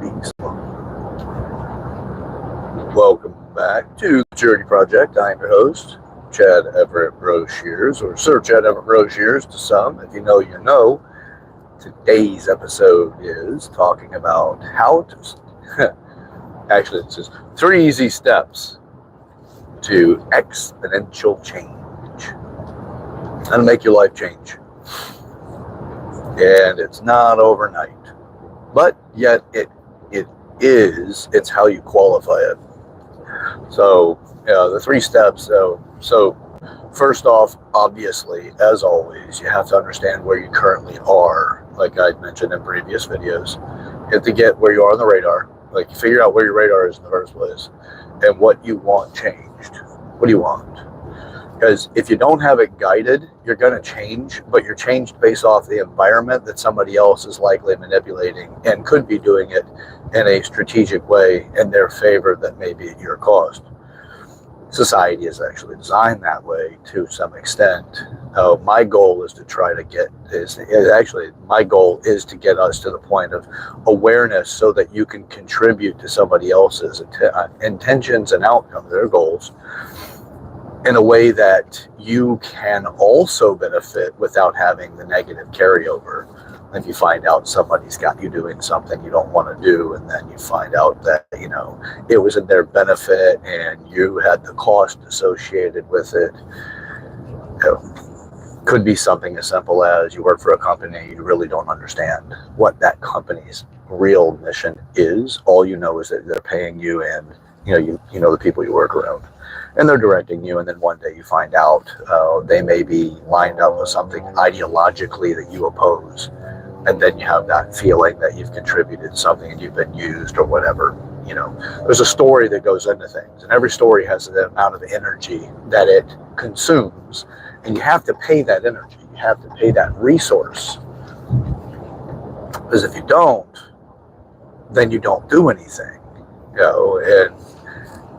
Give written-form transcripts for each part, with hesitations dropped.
speaks. Welcome back to the Charity Project. I'm your host, Chad Everett Broshears, or Sir Chad Everett Broshears to some. If you know, you know. Today's episode is talking about how to, actually it's just 3 easy steps to exponential change. How to make your life change. And it's not overnight, but yet it's how you qualify it. So, the 3 steps. So first off, obviously, as always, you have to understand where you currently are. Like I mentioned in previous videos, you have to get where you are on the radar. Like, you figure out where your radar is in the first place and what you want changed. What do you want? Because if you don't have it guided, you're going to change, but you're changed based off the environment that somebody else is likely manipulating and could be doing it in a strategic way in their favor that may be at your cost. Society is actually designed that way to some extent. My goal is to try to get my goal is to get us to the point of awareness so that you can contribute to somebody else's intentions and outcomes, their goals, in a way that you can also benefit without having the negative carryover. If you find out somebody's got you doing something you don't want to do, and then you find out that, it was in their benefit and you had the cost associated with it. Could be something as simple as you work for a company, you really don't understand what that company's real mission is. All you know is that they're paying you, and you know the people you work around, and they're directing you, and then one day you find out they may be lined up with something ideologically that you oppose, and then you have that feeling that you've contributed something and you've been used or whatever. There's a story that goes into things, and every story has the amount of energy that it consumes, and you have to pay that energy, you have to pay that resource, because if you don't, then you don't do anything.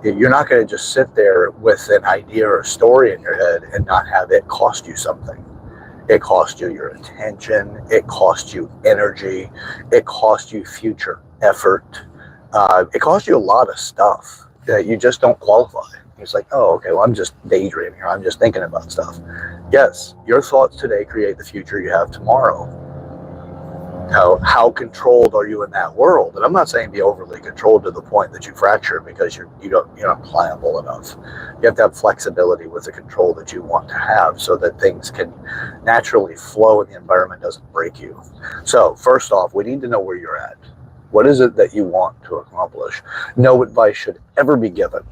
And you're not going to just sit there with an idea or a story in your head and not have it cost you something. It costs you your attention. It costs you energy. It costs you future effort. It costs you a lot of stuff that you just don't qualify. It's like, oh, okay, well, I'm just daydreaming, or I'm just thinking about stuff. Yes, your thoughts today create the future you have tomorrow. How controlled are you in that world? And I'm not saying be overly controlled to the point that you fracture because you're not pliable enough. You have to have flexibility with the control that you want to have so that things can naturally flow and the environment doesn't break you. So first off, we need to know where you're at. What is it that you want to accomplish? No advice should ever be given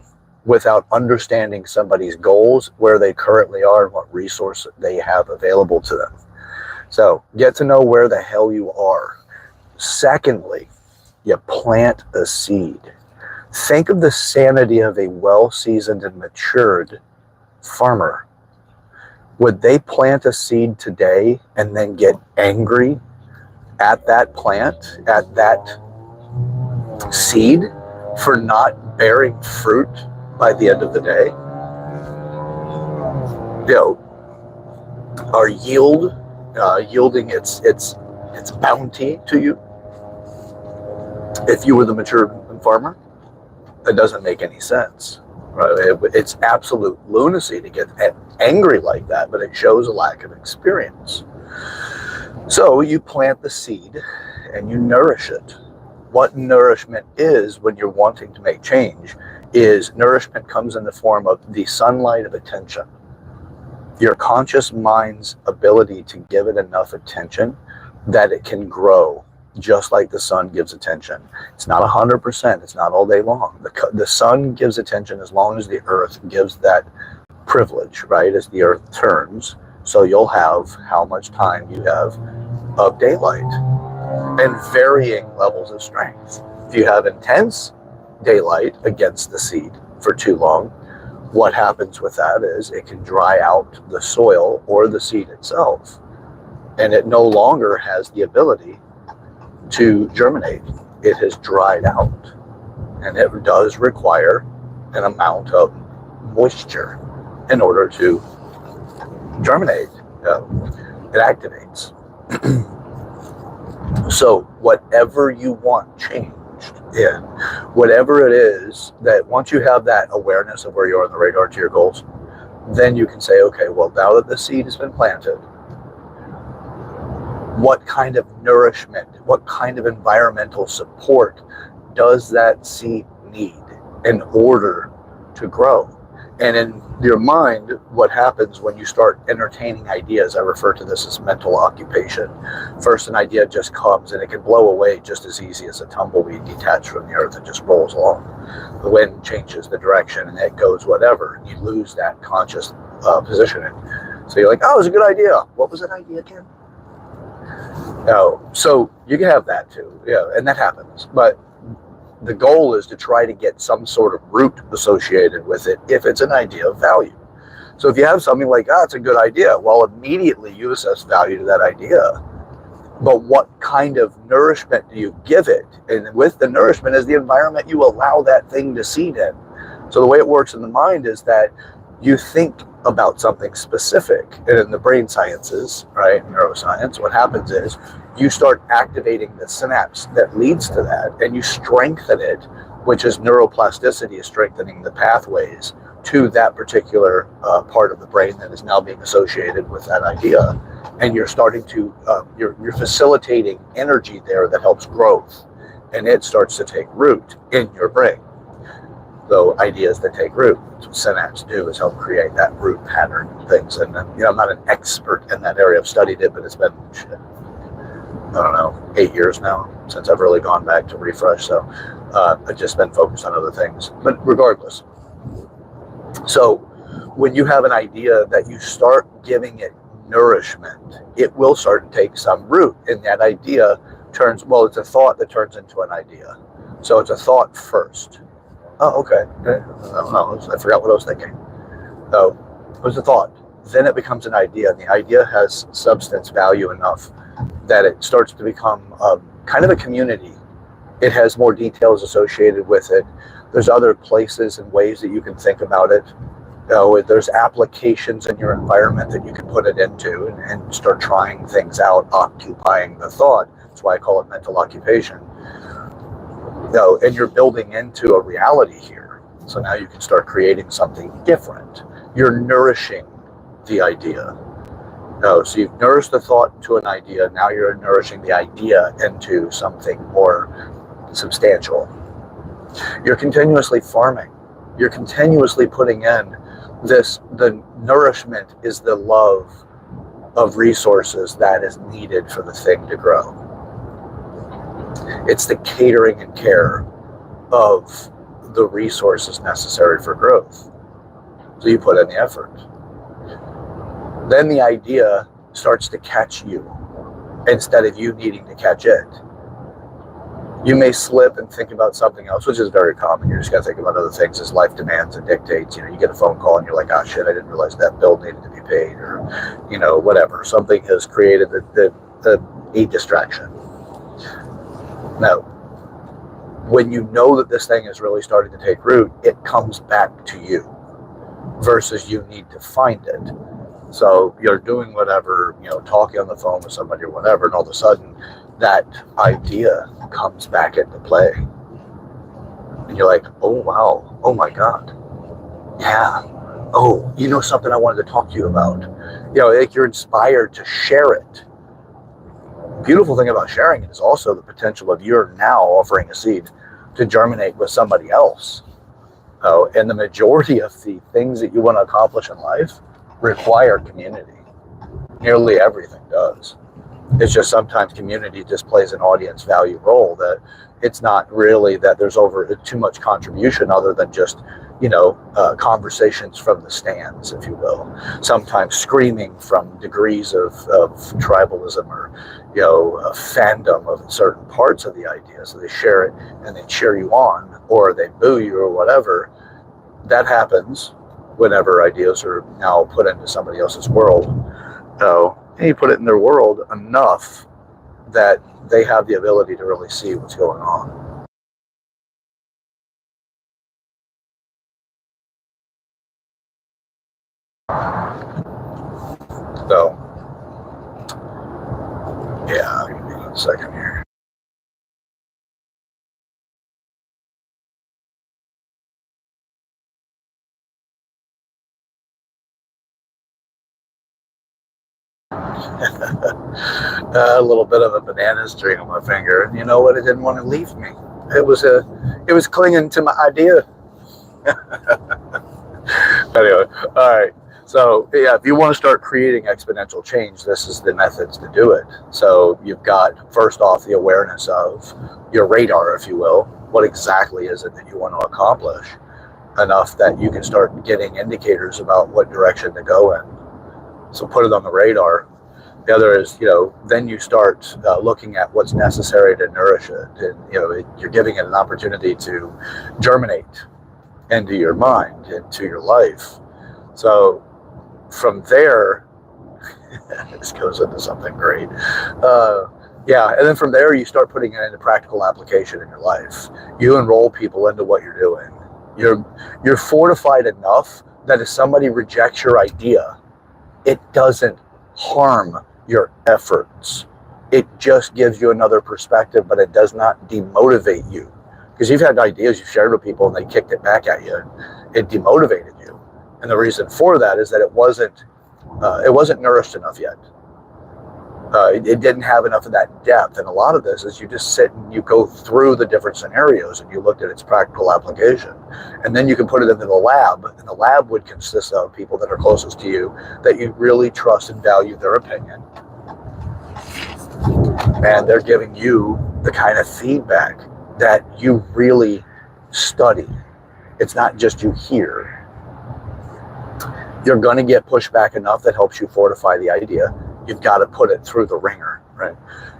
without understanding somebody's goals, where they currently are, and what resource they have available to them. So get to know where the hell you are. Secondly, you plant a seed. Think of the sanity of a well-seasoned and matured farmer. Would they plant a seed today and then get angry at that plant, at that seed, for not bearing fruit by the end of the day? Are yielding its bounty to you? If you were the mature farmer, it doesn't make any sense. Right? It's absolute lunacy to get angry like that, but it shows a lack of experience. So you plant the seed and you nourish it. What nourishment is, when you're wanting to make change, is nourishment comes in the form of the sunlight of attention. Your conscious mind's ability to give it enough attention that it can grow, just like the sun gives attention. It's not 100%, it's not all day long. The sun gives attention as long as the earth gives that privilege, right, as the earth turns. So you'll have how much time you have of daylight and varying levels of strength. If you have intense daylight against the seed for too long, what happens with that is it can dry out the soil or the seed itself, and it no longer has the ability to germinate. It has dried out, and it does require an amount of moisture in order to germinate. It activates. So whatever you want changed, Yeah. Whatever it is, that once you have that awareness of where you are on the radar to your goals, then you can say, okay, well, now that the seed has been planted, what kind of nourishment, what kind of environmental support does that seed need in order to grow? And in your mind, what happens when you start entertaining ideas, I refer to this as mental occupation. First, an idea just comes and it can blow away just as easy as a tumbleweed detached from the earth and just rolls along. The wind changes the direction and it goes whatever. And you lose that conscious positioning. So you're like, oh, it was a good idea. What was that idea again? So you can have that too, yeah, and that happens. But the goal is to try to get some sort of root associated with it if it's an idea of value. So if you have something like, it's a good idea, well, immediately you assess value to that idea. But what kind of nourishment do you give it? And with the nourishment is the environment you allow that thing to seed in. So the way it works in the mind is that you think about something specific. And in the brain sciences, right, neuroscience, what happens is you start activating the synapse that leads to that, and you strengthen it, which is neuroplasticity, is strengthening the pathways to that particular part of the brain that is now being associated with that idea. And you're starting to, you're facilitating energy there that helps growth, and it starts to take root in your brain. So ideas that take root, what synapse do is help create that root pattern and things. And I'm not an expert in that area. I've studied it, but it's been, I don't know, 8 years now since I've really gone back to refresh. So I've just been focused on other things. But regardless, so when you have an idea that you start giving it nourishment, it will start to take some root. And that idea turns, well, it's a thought that turns into an idea. So it's a thought first. Oh, okay. I don't know. I forgot what I was thinking. So it was a thought. Then it becomes an idea, and the idea has substance value enough that it starts to become kind of a community. It has more details associated with it. There's other places and ways that you can think about it. There's applications in your environment that you can put it into and start trying things out, occupying the thought. That's why I call it mental occupation. And you're building into a reality here. So now you can start creating something different. You're nourishing the idea. So you've nourished the thought to an idea. Now you're nourishing the idea into something more substantial. You're continuously farming. You're continuously putting in this. The nourishment is the love of resources that is needed for the thing to grow. It's the catering and care of the resources necessary for growth. So you put in the effort. Then the idea starts to catch you instead of you needing to catch it. You may slip and think about something else, which is very common. You just got to think about other things as life demands and dictates. You get a phone call and you're like, oh shit, I didn't realize that bill needed to be paid, or whatever. Something has created a distraction. Now, when you know that this thing is really starting to take root, it comes back to you versus you need to find it. So you're doing whatever, talking on the phone with somebody or whatever, and all of a sudden that idea comes back into play. And you're like, oh, wow. Oh, my God. Yeah. Oh, something I wanted to talk to you about. Like you're inspired to share it. Beautiful thing about sharing it is also the potential of you're now offering a seed to germinate with somebody else. And the majority of the things that you want to accomplish in life require community. Nearly everything does. It's just sometimes community just plays an audience value role, that it's not really that there's too much contribution other than just conversations from the stands, if you will. Sometimes screaming from degrees of tribalism or a fandom of certain parts of the idea. So they share it and they cheer you on, or they boo you or whatever. That happens whenever ideas are now put into somebody else's world. And you put it in their world enough that they have the ability to really see what's going on. So, yeah, give me a second here. A little bit of a banana string on my finger, and you know what? It didn't want to leave me. It was clinging to my idea. Anyway, all right. So yeah, if you want to start creating exponential change, this is the methods to do it. So you've got, first off, the awareness of your radar, if you will. What exactly is it that you want to accomplish? Enough that you can start getting indicators about what direction to go in. So put it on the radar. The other is, then you start looking at what's necessary to nourish it. And, you're giving it an opportunity to germinate into your mind, into your life. So from there, this goes into something great. And then from there, you start putting it into practical application in your life. You enroll people into what you're doing. You're fortified enough that if somebody rejects your idea, it doesn't harm your efforts. It just gives you another perspective, but it does not demotivate you. Because you've had ideas you've shared with people and they kicked it back at you. It demotivated you. And the reason for that is that it wasn't nourished enough yet. It didn't have enough of that depth. And a lot of this is you just sit and you go through the different scenarios and you looked at its practical application. And then you can put it into the lab. And the lab would consist of people that are closest to you, that you really trust and value their opinion. And they're giving you the kind of feedback that you really study. It's not just you hear. You're going to get pushback enough that helps you fortify the idea. You've got to put it through the ringer, right?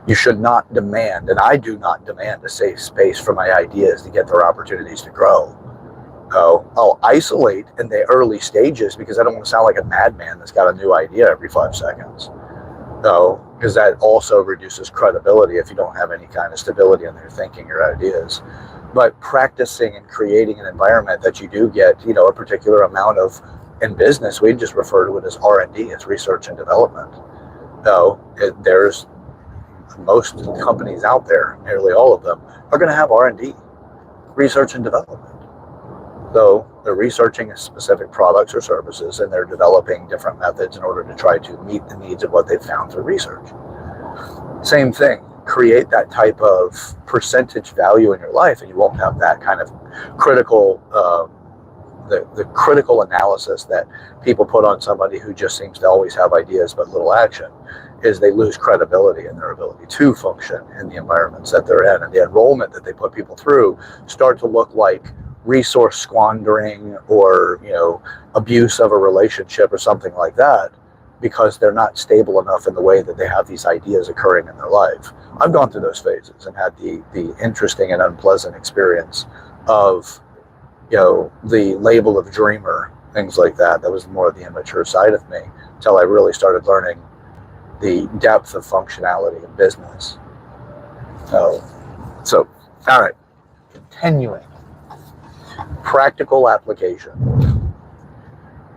You should not demand, and I do not demand a safe space for my ideas to get their opportunities to grow. I'll isolate in the early stages because I don't want to sound like a madman that's got a new idea every 5 seconds. Because that also reduces credibility if you don't have any kind of stability in your thinking, your ideas. But practicing and creating an environment that you do get, a particular amount of, in business, we just refer to it as R&D, it's research and development. There's most companies out there, nearly all of them, are going to have R&D, research and development. So they're researching specific products or services and they're developing different methods in order to try to meet the needs of what they've found through research. Same thing, create that type of percentage value in your life and you won't have that kind of critical, the critical analysis that people put on somebody who just seems to always have ideas but little action. Is they lose credibility in their ability to function in the environments that they're in, and the enrollment that they put people through start to look like resource squandering or abuse of a relationship or something like that, because they're not stable enough in the way that they have these ideas occurring in their life. I've gone through those phases and had the interesting and unpleasant experience of the label of dreamer, things like that. That was more of the immature side of me until I really started learning the depth of functionality in business. So all right, continuing. Practical application.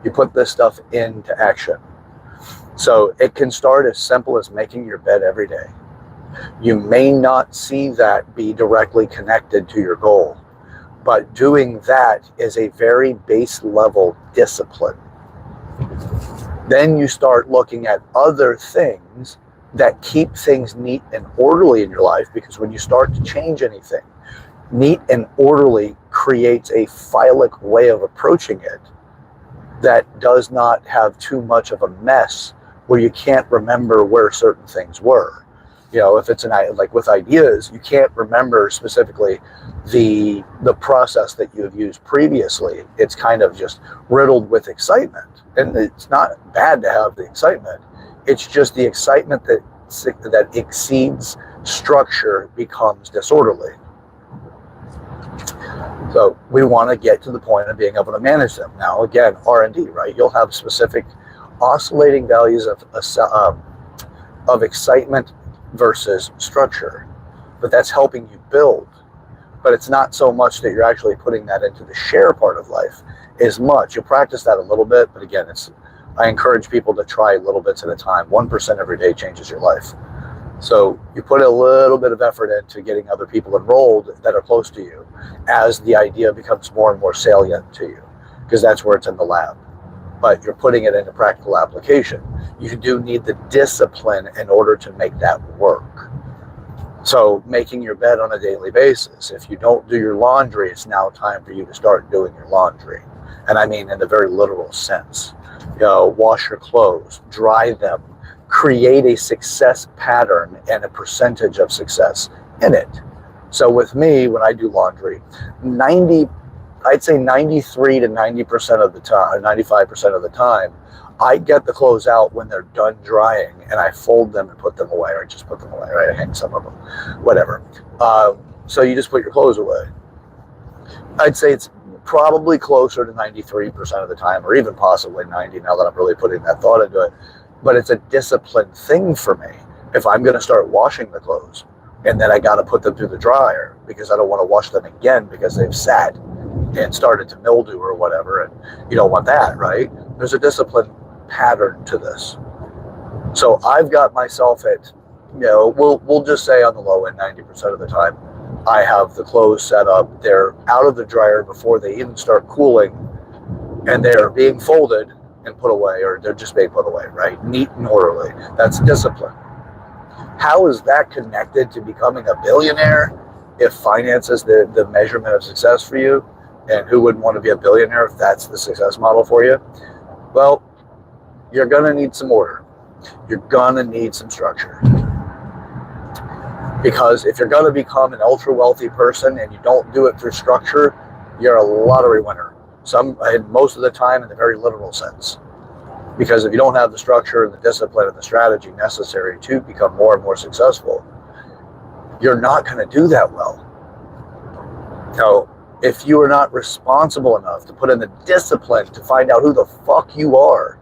You put this stuff into action. So it can start as simple as making your bed every day. You may not see that be directly connected to your goal, but doing that is a very base level discipline. Then you start looking at other things that keep things neat and orderly in your life, because when you start to change anything, neat and orderly creates a phylic way of approaching it that does not have too much of a mess where you can't remember where certain things were. If it's like with ideas, you can't remember specifically the process that you have used previously. It's kind of just riddled with excitement. And it's not bad to have the excitement. It's just the excitement that exceeds structure becomes disorderly. So we want to get to the point of being able to manage them. Now, again, R&D, right? You'll have specific oscillating values of excitement versus structure, but that's helping you build. But it's not so much that you're actually putting that into the share part of life as much. You'll practice that a little bit, but again, I encourage people to try little bits at a time. 1% every day changes your life. So you put a little bit of effort into getting other people enrolled that are close to you as the idea becomes more and more salient to you, because that's where it's in the lab. but you're putting it into practical application. You do need the discipline in order to make that work. So making your bed on a daily basis. If you don't do your laundry, it's now time for you to start doing your laundry. And I mean in the very literal sense. Wash your clothes, dry them, create a success pattern and a percentage of success in it. So with me, when I do laundry, I'd say 93 to 90% of the time, 95% of the time, I get the clothes out when they're done drying, and I fold them and put them away, or I just put them away, right? I hang some of them, whatever. So you just put your clothes away. I'd say it's probably closer to 93% of the time, or even possibly 90 now that I'm really putting that thought into it. But it's a disciplined thing for me. If I'm going to start washing the clothes, and then I got to put them through the dryer because I don't want to wash them again because they've sat and started to mildew or whatever, and you don't want that, right? There's a discipline pattern to this. So I've got myself at, we'll just say on the low end, 90% of the time, I have the clothes set up. They're out of the dryer before they even start cooling, and they're being folded and put away, or they're just being put away, right? Neat and orderly. That's discipline. How is that connected to becoming a billionaire if finance is the measurement of success for you? And who wouldn't want to be a billionaire if that's the success model for you? Well, you're going to need some order. You're going to need some structure. Because if you're going to become an ultra wealthy person and you don't do it through structure, you're a lottery winner. Most of the time in the very literal sense. Because if you don't have the structure and the discipline and the strategy necessary to become more and more successful, you're not going to do that well. If you are not responsible enough to put in the discipline to find out who the fuck you are,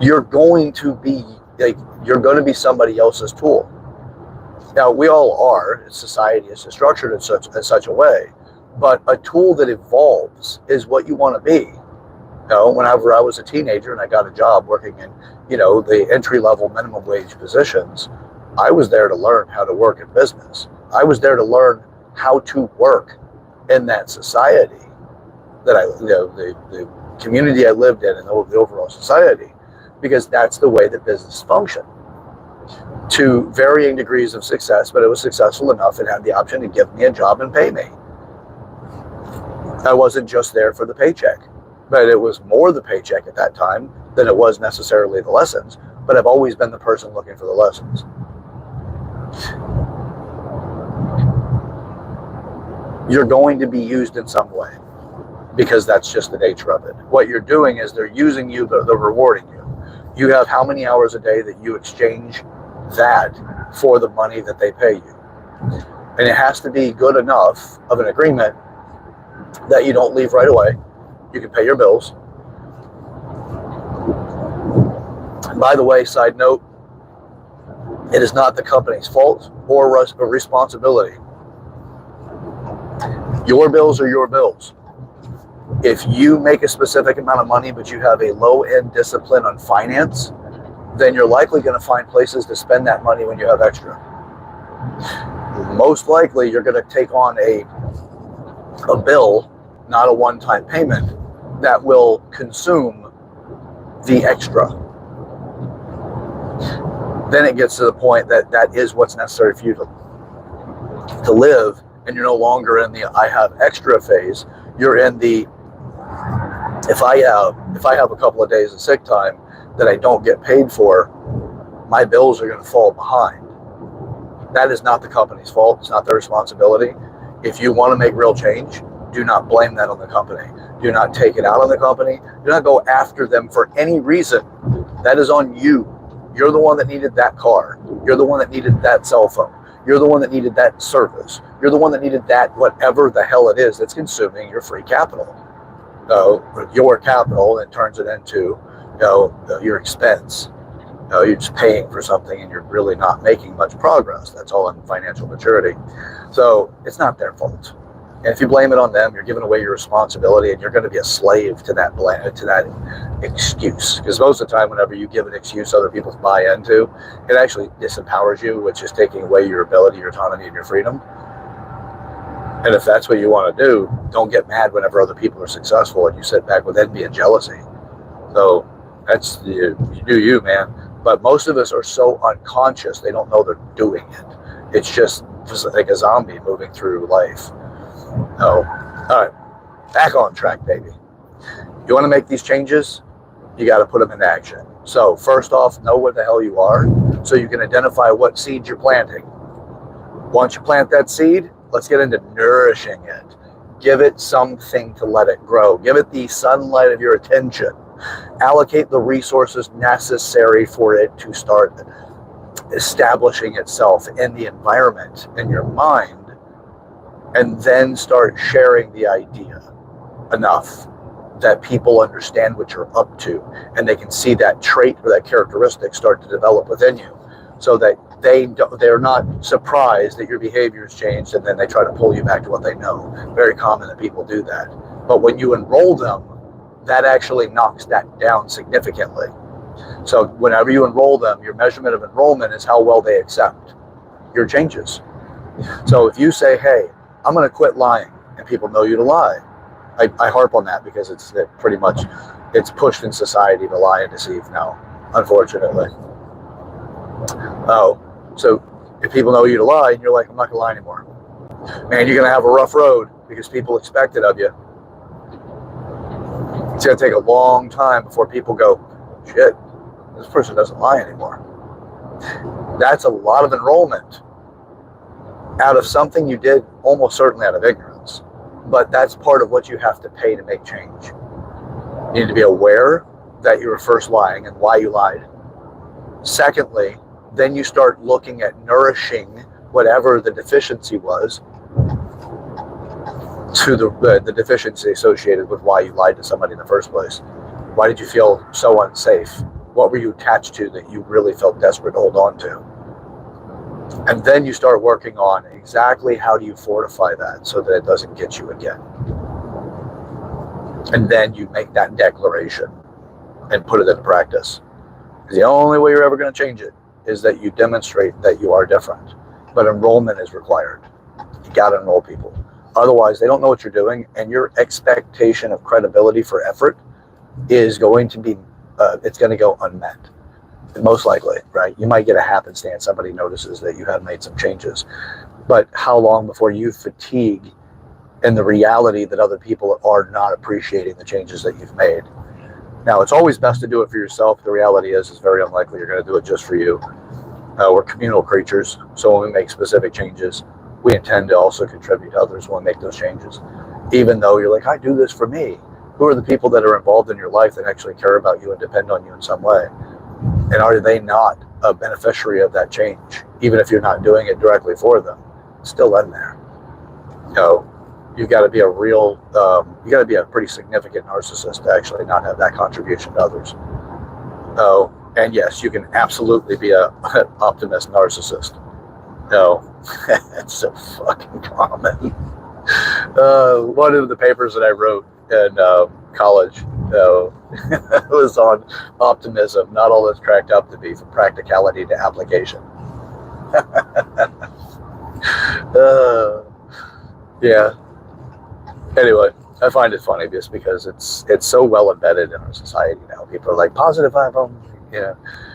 you're going to be somebody else's tool. Now, we all are. Society is structured in such a way, but a tool that evolves is what you want to be. Whenever I was a teenager and I got a job working in, the entry-level minimum wage positions, I was there to learn how to work in business. I was there to learn how to work in that society that the community I lived in and the overall society, because that's the way that business functioned. To varying degrees of success, but it was successful enough and had the option to give me a job and pay me. I wasn't just there for the paycheck, but it was more the paycheck at that time than it was necessarily the lessons. But I've always been the person looking for the lessons. You're going to be used in some way because that's just the nature of it. What you're doing is they're using you, they're rewarding you. You have how many hours a day that you exchange that for the money that they pay you. And it has to be good enough of an agreement that you don't leave right away. You can pay your bills. And by the way, side note, it is not the company's fault or responsibility. Your bills are your bills. If you make a specific amount of money, but you have a low-end discipline on finance, then you're likely going to find places to spend that money when you have extra. Most likely, you're going to take on a bill, not a one-time payment, that will consume the extra. Then it gets to the point that is what's necessary for you to live, and you're no longer in the I have extra phase. You're in the if I have a couple of days of sick time that I don't get paid for, my bills are going to fall behind. That is not the company's fault. It's not their responsibility. If you want to make real change, do not blame that on the company. Do not take it out on the company. Do not go after them for any reason. That is on you. You're the one that needed that car. You're the one that needed that cell phone. You're the one that needed that service. You're the one that needed that whatever the hell it is that's consuming your free capital. Your capital, and turns it into your expense. You're just paying for something and you're really not making much progress. That's all in financial maturity. So it's not their fault. And if you blame it on them, you're giving away your responsibility, and you're going to be a slave to that excuse. Because most of the time, whenever you give an excuse other people buy into, it actually disempowers you, which is taking away your ability, your autonomy, and your freedom. And if that's what you want to do, don't get mad whenever other people are successful and you sit back with envy and jealousy. So that's you do you, man. But most of us are so unconscious, they don't know they're doing it. It's just like a zombie moving through life. Oh, all right, back on track, baby. You want to make these changes? You got to put them into action. So first off, know what the hell you are so you can identify what seeds you're planting. Once you plant that seed, let's get into nourishing it. Give it something to let it grow. Give it the sunlight of your attention. Allocate the resources necessary for it to start establishing itself in the environment, in your mind, and then start sharing the idea enough that people understand what you're up to and they can see that trait or that characteristic start to develop within you, so that they're not surprised that your behavior has changed and then they try to pull you back to what they know. Very common that people do that. But when you enroll them, that actually knocks that down significantly. So whenever you enroll them, your measurement of enrollment is how well they accept your changes. So if you say, hey, I'm going to quit lying, and people know you to lie, I harp on that because it's pretty much, it's pushed in society to lie and deceive now, unfortunately. Oh, so if people know you to lie and you're like, I'm not going to lie anymore, man, you're going to have a rough road because people expect it of you. It's going to take a long time before people go, shit, this person doesn't lie anymore. That's a lot of enrollment out of something you did almost certainly out of ignorance. But that's part of what you have to pay to make change. You need to be aware that you were first lying and why you lied. Secondly, then you start looking at nourishing whatever the deficiency was to the deficiency associated with why you lied to somebody in the first place. Why did you feel so unsafe? What were you attached to that you really felt desperate to hold on to? And then you start working on exactly how do you fortify that so that it doesn't get you again. And then you make that declaration and put it into practice. Because the only way you're ever going to change it is that you demonstrate that you are different. But enrollment is required. You got to enroll people. Otherwise, they don't know what you're doing, and your expectation of credibility for effort is going to be, it's going to go unmet. Most likely, right? You might get a happenstance. Somebody notices that you have made some changes. But how long before you fatigue in the reality that other people are not appreciating the changes that you've made? Now, it's always best to do it for yourself. The reality is it's very unlikely you're going to do it just for you. We're communal creatures, so when we make specific changes, we intend to also contribute to others when we make those changes. Even though you're like, I do this for me. Who are the people that are involved in your life that actually care about you and depend on you in some way? And are they not a beneficiary of that change? Even if you're not doing it directly for them, it's still in there. You've got to be you got to be a pretty significant narcissist to actually not have that contribution to others. And yes, you can absolutely be an optimist narcissist. That's so fucking common. One of the papers that I wrote in college was on optimism, not all it's cracked up to be, from practicality to application. Yeah. Anyway, I find it funny just because it's so well embedded in our society now. People are like, positive vibe only.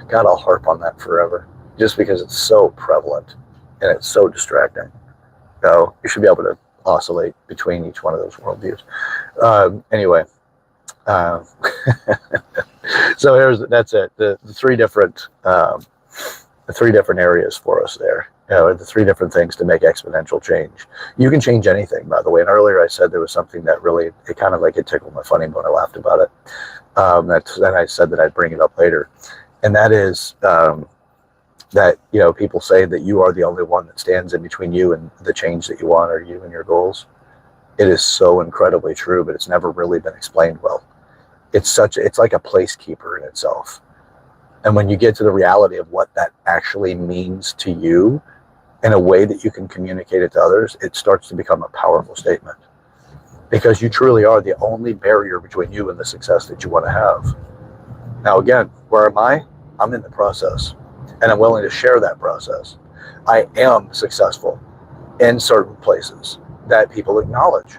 God, I'll harp on that forever, just because it's so prevalent and it's so distracting. So you should be able to oscillate between each one of those worldviews. Anyway, so that's it. The three different areas for us there. The three different things to make exponential change. You can change anything, by the way. And earlier I said there was something that really, it kind of like it tickled my funny bone. I laughed about it. Then I said that I'd bring it up later. And that is that, people say that you are the only one that stands in between you and the change that you want, or you and your goals. It is so incredibly true, but it's never really been explained well. It's like a placekeeper in itself. And when you get to the reality of what that actually means to you in a way that you can communicate it to others, it starts to become a powerful statement. Because you truly are the only barrier between you and the success that you want to have. Now, again, where am I? I'm in the process. And I'm willing to share that process. I am successful in certain places. that people acknowledge.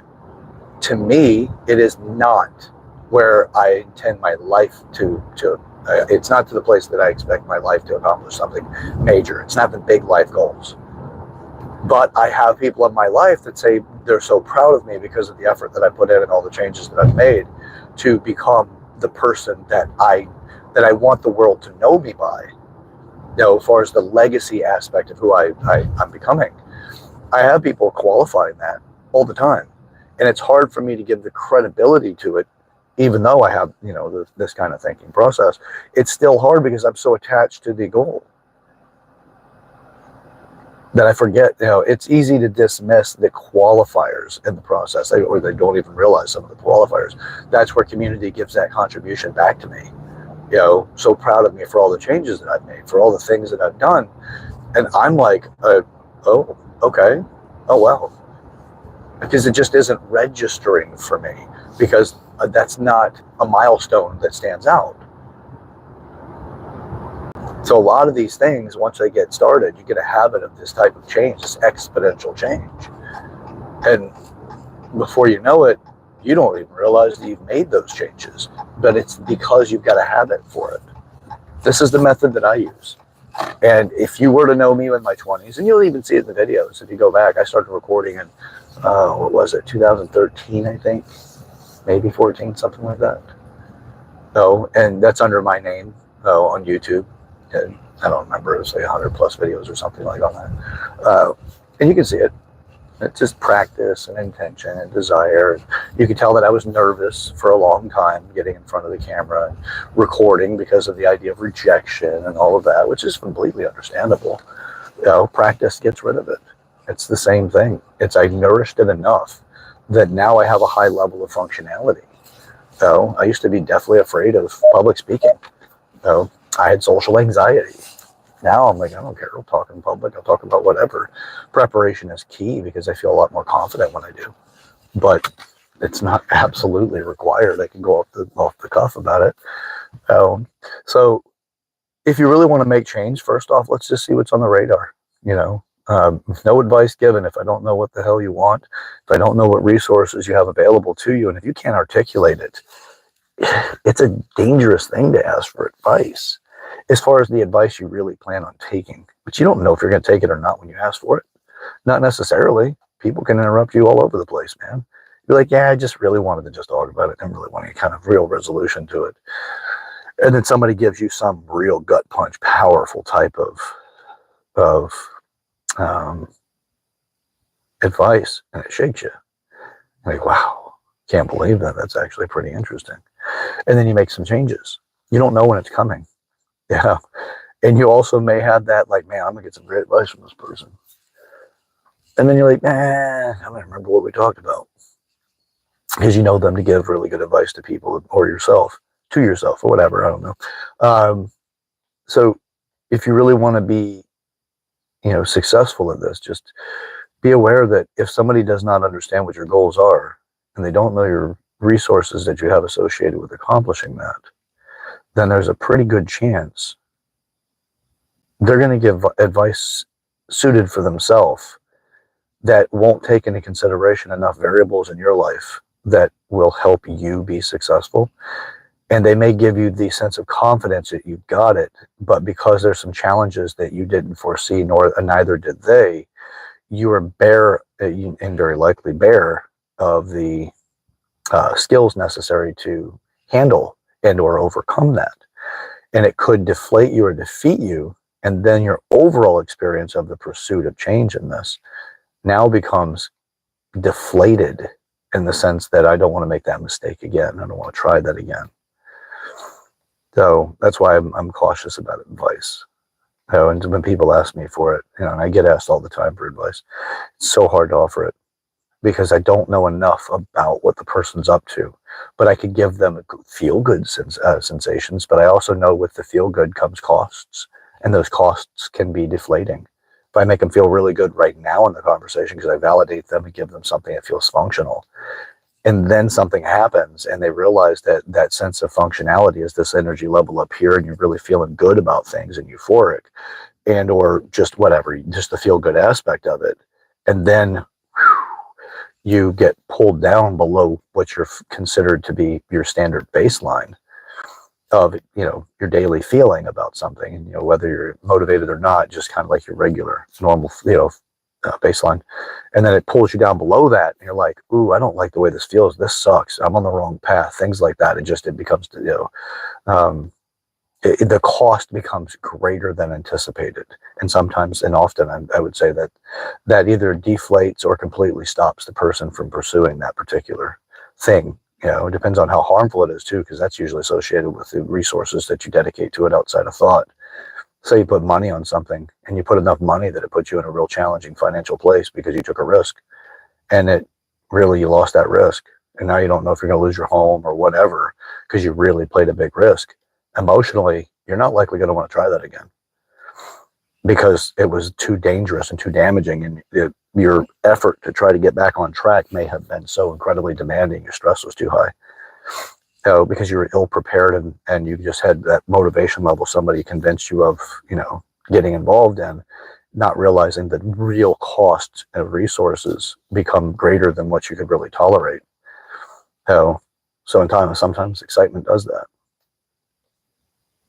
To me, it is not where I intend my life to it's not to the place that I expect my life to accomplish something major. It's not the big life goals. But I have people in my life that say they're so proud of me because of the effort that I put in and all the changes that I've made to become the person that I want the world to know me by. As far as the legacy aspect of who I'm becoming. I have people qualifying that all the time. And it's hard for me to give the credibility to it, even though I have, this kind of thinking process. It's still hard because I'm so attached to the goal that I forget, it's easy to dismiss the qualifiers in the process, or they don't even realize some of the qualifiers. That's where community gives that contribution back to me. So proud of me for all the changes that I've made, for all the things that I've done. And I'm like, oh, okay. Oh, well. Because it just isn't registering for me, because that's not a milestone that stands out. So a lot of these things, once they get started, you get a habit of this type of change, this exponential change. And before you know it, you don't even realize that you've made those changes. But it's because you've got a habit for it. This is the method that I use. And if you were to know me in my 20s, and you'll even see it in the videos, if you go back, I started recording in, 2013, I think, maybe 14, something like that. And that's under my name on YouTube. And I don't remember, it was like 100 plus videos or something like on that. And you can see it. It's just practice and intention and desire. You could tell that I was nervous for a long time getting in front of the camera and recording because of the idea of rejection and all of that, which is completely understandable. Practice gets rid of it. It's the same thing. I nourished it enough that now I have a high level of functionality. I used to be deathly afraid of public speaking. I had social anxiety. Now I'm like, I don't care. I'll talk in public. I'll talk about whatever. Preparation is key because I feel a lot more confident when I do. But it's not absolutely required. I can go off the cuff about it. So if you really want to make change, first off, let's just see what's on the radar. No advice given if I don't know what the hell you want, if I don't know what resources you have available to you, and if you can't articulate it, it's a dangerous thing to ask for advice as far as the advice you really plan on taking. But you don't know if you're going to take it or not when you ask for it. Not necessarily. People can interrupt you all over the place, man. You're like, yeah, I just really wanted to just talk about it. I really want any kind of real resolution to it. And then somebody gives you some real gut punch, powerful type of advice, and it shakes you. Like, wow, can't believe that. That's actually pretty interesting. And then you make some changes. You don't know when it's coming. Yeah. And you also may have that, like, man, I'm going to get some great advice from this person. And then you're like, I don't remember what we talked about. Because you know them to give really good advice to people or yourself, to yourself or whatever. I don't know. So if you really want to be, successful in this, just be aware that if somebody does not understand what your goals are and they don't know your resources that you have associated with accomplishing that, then there's a pretty good chance they're going to give advice suited for themselves that won't take into consideration enough variables in your life that will help you be successful. And they may give you the sense of confidence that you've got it, but because there's some challenges that you didn't foresee, neither did they, you are bare, and very likely bare, of the skills necessary to handle and or overcome that. And it could deflate you or defeat you, and then your overall experience of the pursuit of change in this now becomes deflated in the sense that I don't want to make that mistake again. I don't want to try that again. So that's why I'm cautious about advice. And when people ask me for it, and I get asked all the time for advice, it's so hard to offer it because I don't know enough about what the person's up to. But I could give them feel-good sensations, but I also know with the feel-good comes costs, and those costs can be deflating. If I make them feel really good right now in the conversation because I validate them and give them something that feels functional, and then something happens and they realize that that sense of functionality is this energy level up here and you're really feeling good about things and euphoric and or just whatever, just the feel good aspect of it. And then you get pulled down below what you're considered to be your standard baseline of, your daily feeling about something, and, whether you're motivated or not, just kind of like your regular normal, baseline. And then it pulls you down below that, and you're like, ooh, I don't like the way this feels. This sucks. I'm on the wrong path. Things like that. It becomes, the cost becomes greater than anticipated. And sometimes, and often, I would say that either deflates or completely stops the person from pursuing that particular thing. It depends on how harmful it is too, because that's usually associated with the resources that you dedicate to it outside of thought. Say you put money on something, and you put enough money that it puts you in a real challenging financial place because you took a risk, and you lost that risk. And now you don't know if you're going to lose your home or whatever, because you really played a big risk. Emotionally, you're not likely going to want to try that again, because it was too dangerous and too damaging, and your effort to try to get back on track may have been so incredibly demanding. Your stress was too high, because you were ill prepared, and you just had that motivation level somebody convinced you of, getting involved in, not realizing that real cost of resources become greater than what you could really tolerate. So sometimes excitement does that.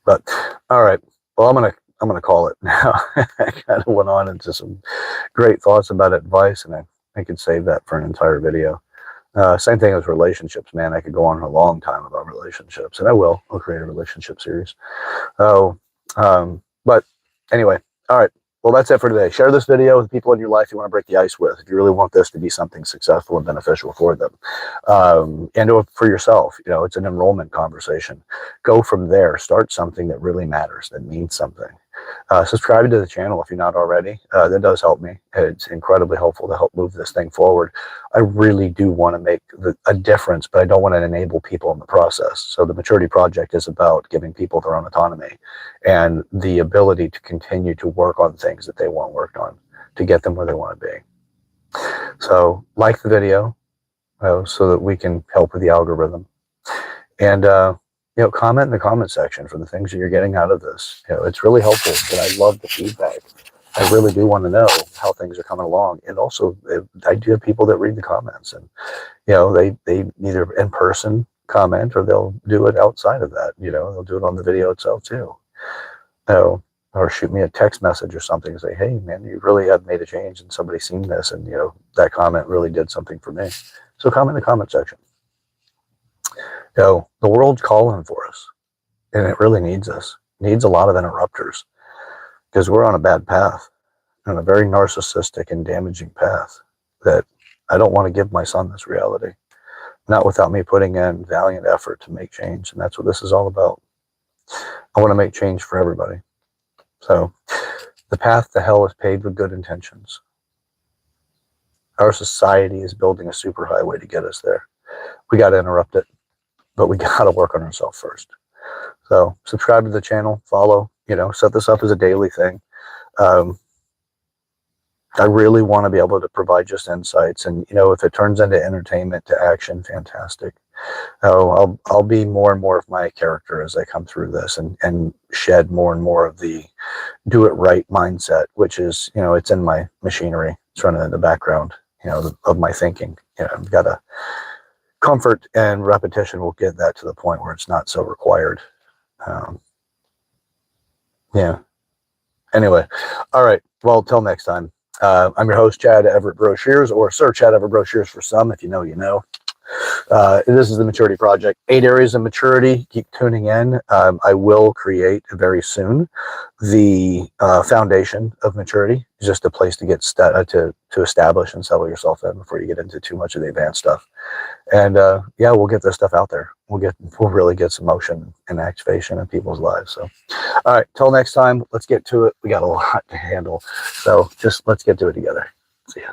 But all right, well, I'm gonna call it now. I kind of went on into some great thoughts about advice, and I could save that for an entire video. Same thing as relationships, man. I could go on a long time about relationships, and I will. I'll create a relationship series. But anyway, all right. Well, that's it for today. Share this video with people in your life you want to break the ice with, if you really want this to be something successful and beneficial for them. And for yourself, it's an enrollment conversation. Go from there. Start something that really matters, that means something. Subscribe to the channel if you're not already. That does help me. It's incredibly helpful to help move this thing forward. I really do want to make a difference, but I don't want to enable people in the process. So the Maturity Project is about giving people their own autonomy and the ability to continue to work on things that they want worked on to get them where they want to be. So like the video so that we can help with the algorithm. And comment in the comment section for the things that you're getting out of this. It's really helpful, and I love the feedback. I really do want to know how things are coming along. And also, I do have people that read the comments, and they either in person comment, or they'll do it outside of that. They'll do it on the video itself too. Or shoot me a text message or something and say, hey man, you really have made a change, and somebody's seen this, and that comment really did something for me. So comment in the comment section. The world's calling for us, and it really needs us. It needs a lot of interrupters, because we're on a bad path, on a very narcissistic and damaging path that I don't want to give my son this reality, not without me putting in valiant effort to make change. And that's what this is all about. I want to make change for everybody. So the path to hell is paved with good intentions. Our society is building a superhighway to get us there. We got to interrupt it, but we got to work on ourselves first. So subscribe to the channel, follow, set this up as a daily thing. I really want to be able to provide just insights, and if it turns into entertainment to action, fantastic. I'll be more and more of my character as I come through this, and shed more and more of the do it right mindset, which is, it's in my machinery. It's running in the background, of my thinking. I've got a comfort, and repetition will get that to the point where it's not so required. Anyway, all right. Well, till next time. I'm your host, Chad Everett Broshears, or Sir Chad Everett Broshears for some. If you know, you know. This is the Maturity Project. 8 areas of maturity. Keep tuning in. I will create very soon the foundation of maturity. Just a place to get to establish and settle yourself in before you get into too much of the advanced stuff. And we'll get this stuff out there. We'll really get some motion and activation in people's lives. So, all right, till next time, let's get to it. We got a lot to handle. So just let's get to it together. See ya.